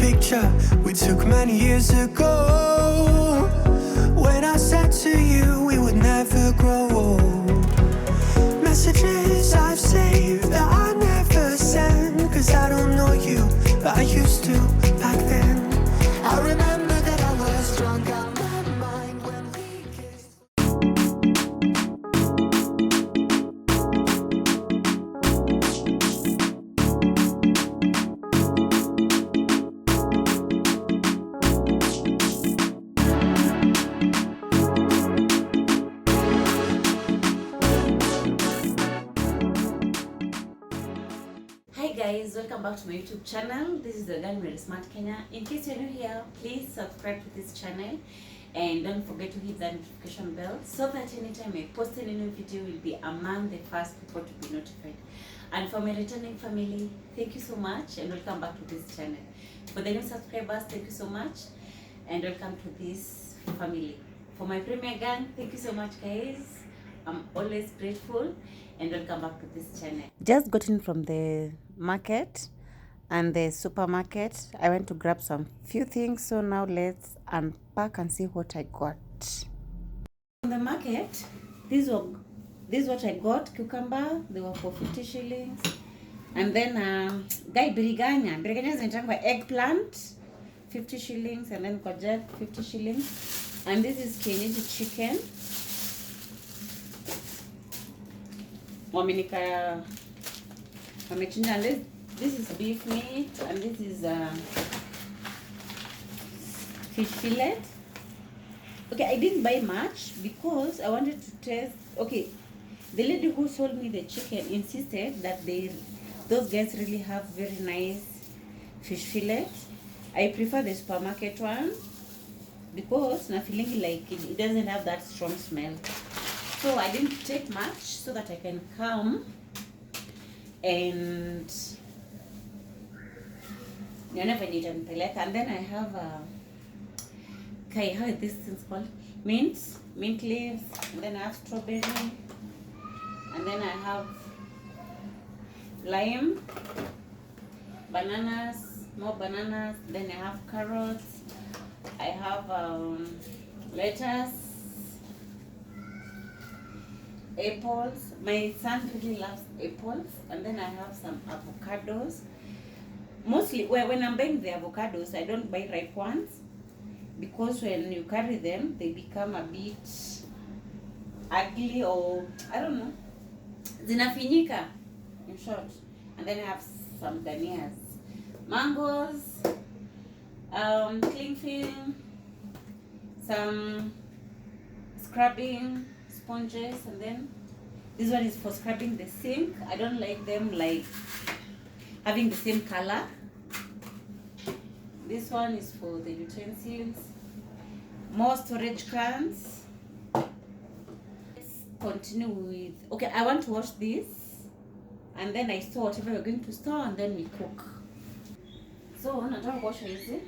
picture we took many years ago, when I said to you we would never grow old. Messages I've saved that I never send, 'cause I don't know you, but I used to back then. I remember that I was drunk out my mind when we kissed. Hi guys, welcome back to my YouTube channel. This is the girl Very Smart Kenya. In case you're new here, please subscribe to this channel and don't forget to hit that notification bell so that anytime I post any new video, will be among the first people to be notified. And for my returning family, thank you so much and welcome back to this channel. For the new subscribers, thank you so much and welcome to this family. For my premier gang, thank you so much guys. I'm always grateful and welcome back to this channel. Just got in from the market and the supermarket. I went to grab some few things, so now let's unpack and see what I got. From the market, this is what I got. Cucumber, they were for 50 shillings. And then biriganya zinaitangwa eggplant, 50 shillings, and then courgette, 50 shillings. And this is kienyeji chicken. This is beef meat and this is fish fillet. Okay, I didn't buy much because I wanted to test. Okay, the lady who sold me the chicken insisted that those guys really have very nice fish fillet. I prefer the supermarket one because I'm feeling like it doesn't have that strong smell. So I didn't take much so that I can come and and then I have how is this thing called? Mint leaves, and then I have strawberry, and then I have lime, bananas, more bananas, then I have carrots, I have lettuce, apples. My son really loves apples, and then I have some avocados. Mostly when I'm buying the avocados, I don't buy ripe ones because when you carry them they become a bit ugly, or I don't know, zinafinyika in short. And then I have some danias, mangoes, cling film, some scrubbing sponges, and then this one is for scrubbing the sink. I don't like them like having the same color. This one is for the utensils, more storage cans. Let's continue with, okay, I want to wash this and then I store whatever we're going to store and then we cook. So nataka kuosha hizi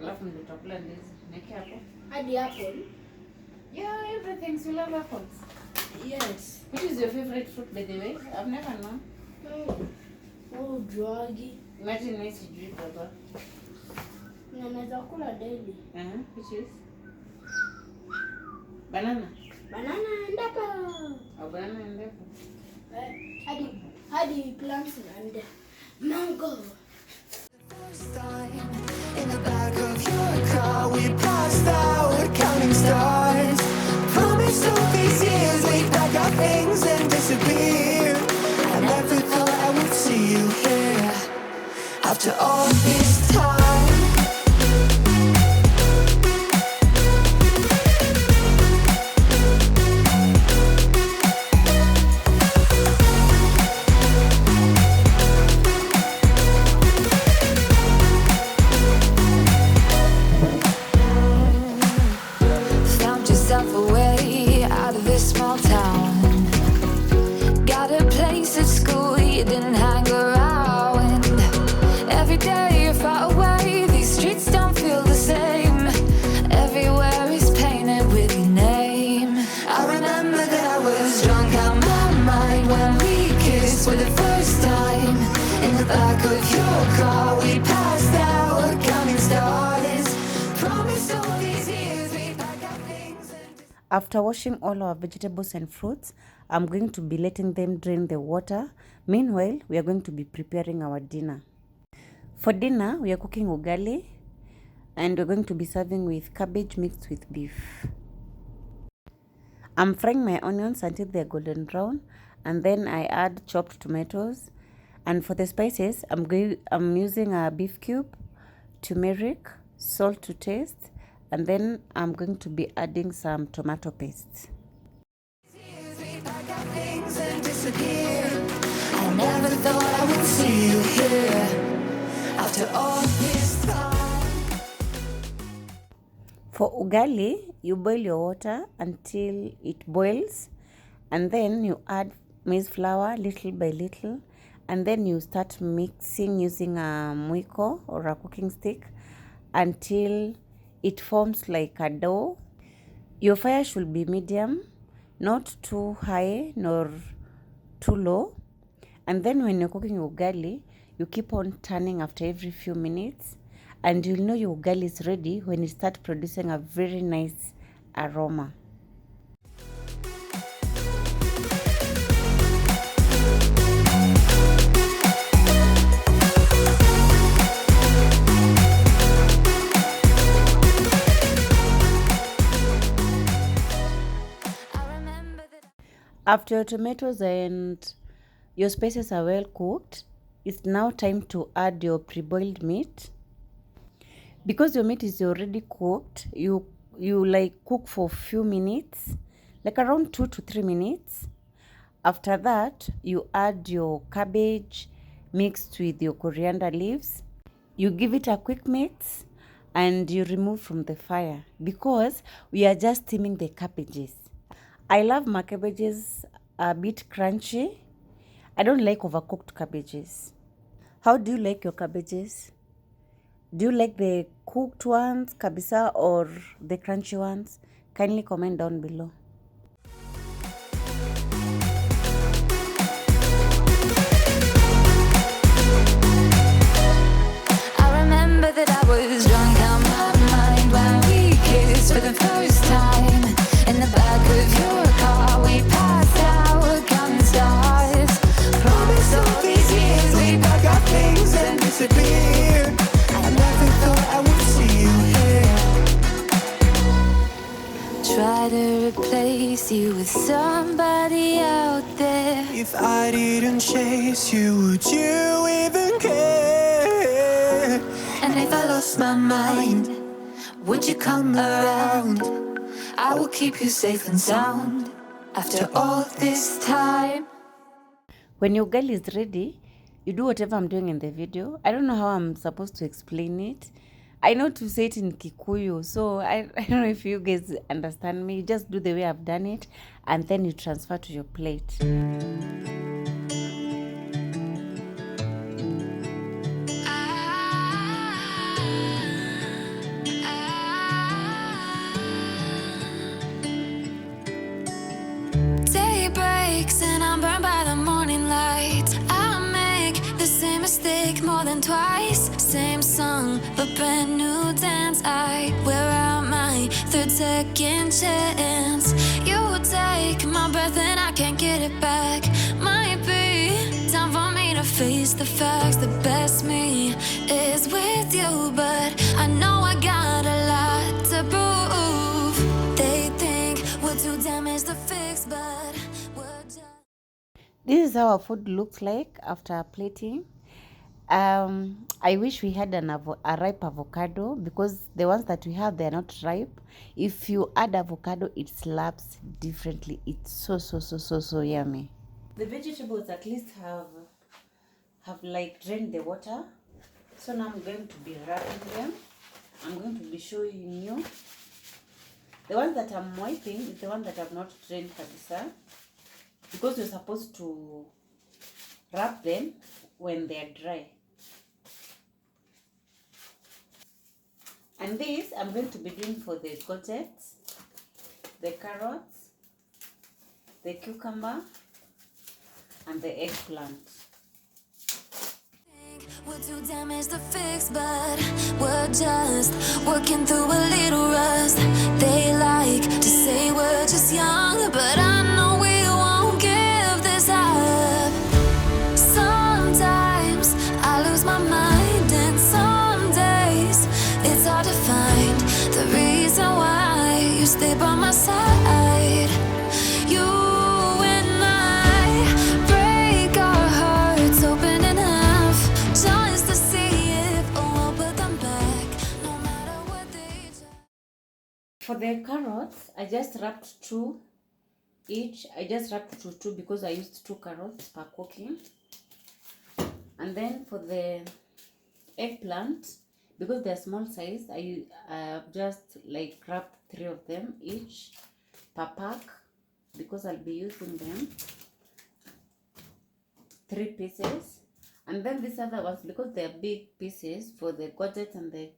alafu nitakula ndizi neke hapo hadi apple. Yeah, everything. You love apples. Yes. Which is your favorite fruit, by the way? I've never known. Oh, druggy. Imagine nice to drink baba. Naweza kula daily. Which is? Banana. Banana and apple. Oh, banana and apple. Hadi plants and mango. First time in the back of your car, we passed out counting stars. Promised all these years we'd pack our things and disappear. I never thought I would see you here after all this time. Didn't hang around. Every day you're far away. After washing all our vegetables and fruits, I'm going to be letting them drain the water. Meanwhile, we are going to be preparing our dinner. For dinner, we are cooking ugali and we're going to be serving with cabbage mixed with beef. I'm frying my onions until they're golden brown, and then I add chopped tomatoes. And for the spices, I'm using a beef cube, turmeric, salt to taste, and then I'm going to be adding some tomato paste. I never thought I would see you here after all this time. For ugali, you boil your water until it boils, and then you add maize flour little by little, and then you start mixing using a mwiko or a cooking stick until it forms like a dough. Your fire should be medium, not too high nor too low. And then when you're cooking ugali, you keep on turning after every few minutes, and you'll know your ugali is ready when it starts producing a very nice aroma. After your tomatoes and your spices are well cooked, it's now time to add your pre-boiled meat. Because your meat is already cooked, you like cook for a few minutes, like around 2 to 3 minutes. After that, you add your cabbage mixed with your coriander leaves. You give it a quick mix and you remove from the fire because we are just steaming the cabbages. I love my cabbages a bit crunchy. I don't like overcooked cabbages. How do you like your cabbages? Do you like the cooked ones, kabisa, or the crunchy ones? Kindly comment down below. I remember that I was drunk on my mind when we kissed for the first time. In the back of your car, we passed out counting stars. Promise all these years we pack our things and disappear. I never thought I would see you here. Try to replace you with somebody out there. If I didn't chase you, would you even care? And if I lost my mind, would you come around? I will keep you safe and sound after all this time. When your ugali is ready, you do whatever I'm doing in the video. I don't know how I'm supposed to explain it. I know to say it in Kikuyu, so I don't know if you guys understand me. You just do the way I've done it, and then you transfer to your plate. Day breaks and I'm burned by the morning light. I make the same mistake more than twice. Same song, but brand new dance. I wear out my third second chance. You take my breath and I can't get it back. Might be time for me to face the facts. The best me is with you, but I know I got a lot to prove. They think we're too damaged to fix, but we're just... This is how our food looks like after plating. I wish we had a ripe avocado, because the ones that we have, they're not ripe. If you add avocado, it slaps differently. It's so yummy. The vegetables at least have like drained the water. So now I'm going to be wrapping them. I'm going to be showing you. The ones that I'm wiping is the ones that have not drained kabisa, because you're supposed to wrap them when they're dry. And this I'm going to be doing for the courgettes, the carrots, the cucumber, and the eggplant. We're too damaged to fix, but we're just working through a little rust. They like to say we're just young, but I know we won't give this up. Sometimes I lose my mind, and some days it's hard to find the reason why you stay by my side. You and I break our hearts open in half just to see if we'll put them back, no matter what they do. For the carrots, I just wrapped 2 each. I just wrapped two because I used 2 carrots per cooking. And then for the eggplant, because they're small size, I just like wrapped 3 of them each per pack, because I'll be using them 3 pieces. And then these other ones, because they're big pieces, for the courgette and the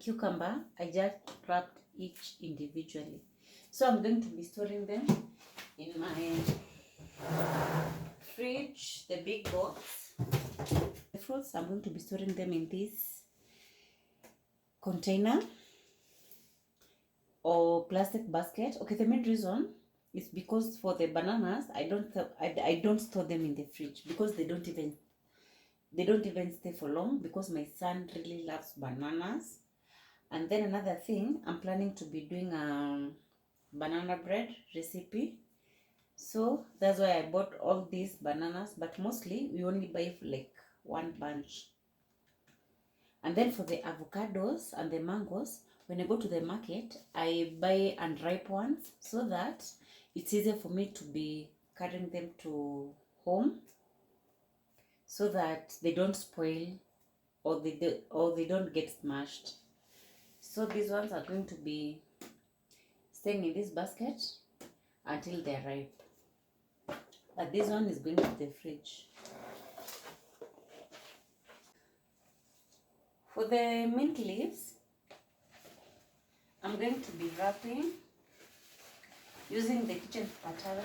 cucumber, I just wrapped each individually. So I'm going to be storing them in my fridge, the big box. The fruits, I'm going to be storing them in this container or plastic basket. Okay, the main reason is because for the bananas, I don't store them in the fridge, because they don't even stay for long, because my son really loves bananas. And then another thing, I'm planning to be doing a banana bread recipe. So that's why I bought all these bananas, but mostly we only buy like 1 bunch. And then for the avocados and the mangoes, when I go to the market, I buy unripe ones, so that it's easier for me to be carrying them to home, so that they don't spoil, or they don't get smashed. So these ones are going to be staying in this basket until they're ripe. But this one is going to the fridge. For the mint leaves, I'm going to be wrapping using the kitchen paper towel.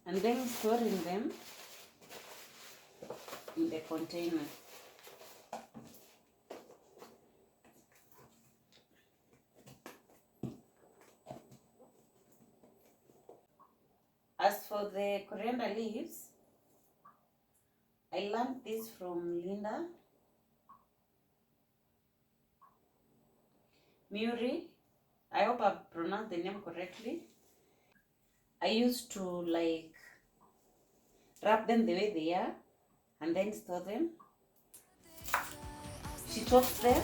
And then storing them in the container. As for the coriander leaves, I learned this from Linda Muri. I hope I've pronounced the name correctly. I used to like wrap them the way they are and then store them. She chops them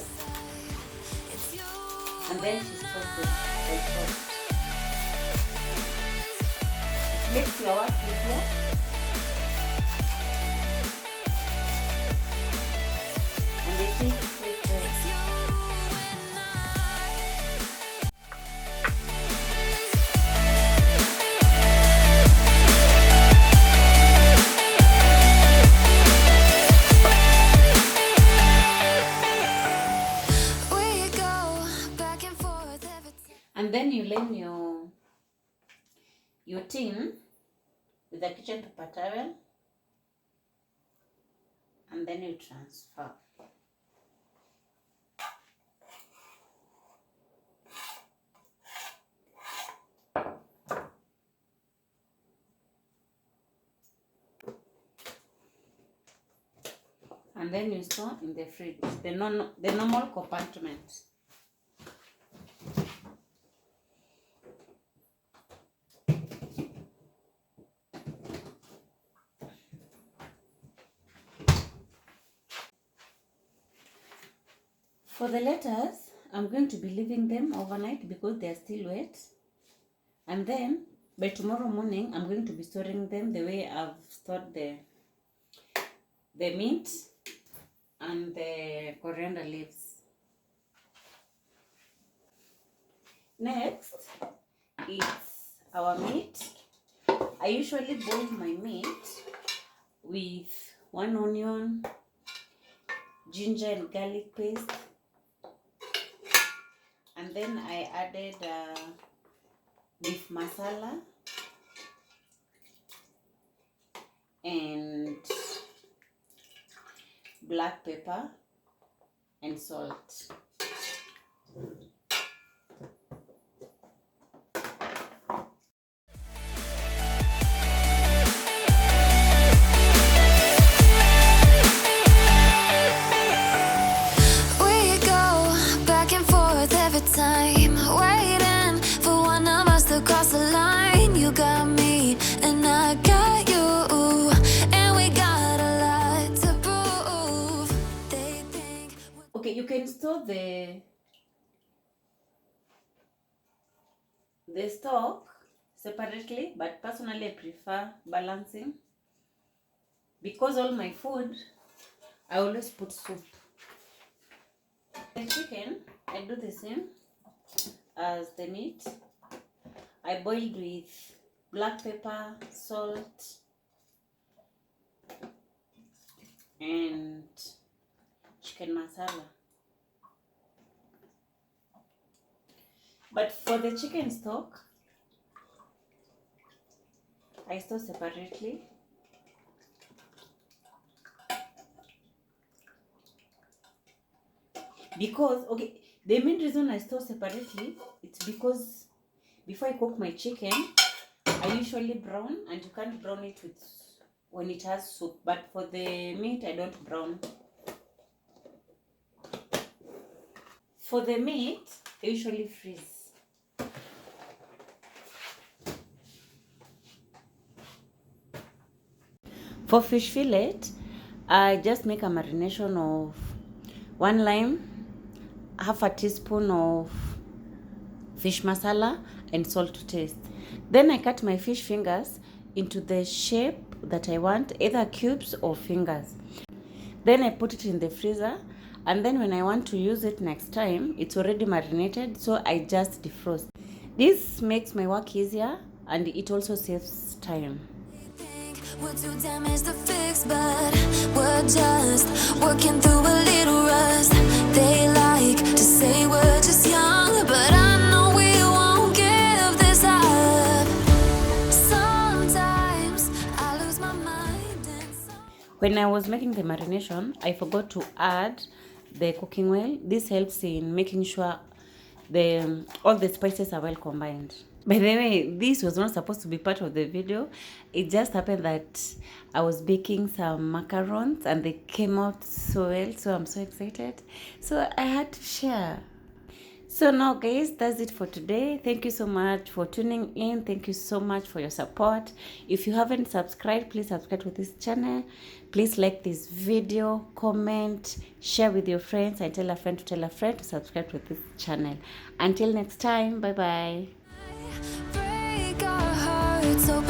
and then she stores them like so. It makes your work easier. And they take it well. And then you lay your tin with the kitchen paper towel, and then you transfer. And then you store in the fridge, the normal compartment. For the lettuce, I'm going to be leaving them overnight because they are still wet. And then by tomorrow morning, I'm going to be storing them the way I've stored the mint and the coriander leaves. Next is our meat. I usually boil my meat with 1 onion, ginger and garlic paste, And then I added beef masala and black pepper and salt. Time waiting for one of us to cross the line. You got me and I got you, and we got a lot to prove. They think. Okay, you can store the stock separately, but personally I prefer balancing, because all my food I always put soup. The chicken, I do the same as the meat. I boiled with black pepper, salt, and chicken masala. But for the chicken stock, I store separately. Because, okay, the main reason I store separately, it's because before I cook my chicken, I usually brown, and you can't brown it with when it has soup. But for the meat, I don't brown. For the meat, I usually freeze. For fish fillet, I just make a marination of 1 lime, half a teaspoon of fish masala, and salt to taste. Then I cut my fish fingers into the shape that I want, either cubes or fingers. Then I put it in the freezer, and then when I want to use it next time, it's already marinated, so I just defrost. This makes my work easier, and it also saves time. We're too damaged to fix, but we're just working through a little rust. They like to say we're just young, but I know we won't give this up. Sometimes I lose my mind. When I was making the marination, I forgot to add the cooking oil. This helps in making sure all the spices are well combined. By the way, this was not supposed to be part of the video. It just happened that I was baking some macarons and they came out so well, so I'm so excited. So I had to share. So now guys, that's it for today. Thank you so much for tuning in. Thank you so much for your support. If you haven't subscribed, please subscribe to this channel. Please like this video, comment, share with your friends, and tell a friend to subscribe to this channel. Until next time, bye bye. Break our hearts open.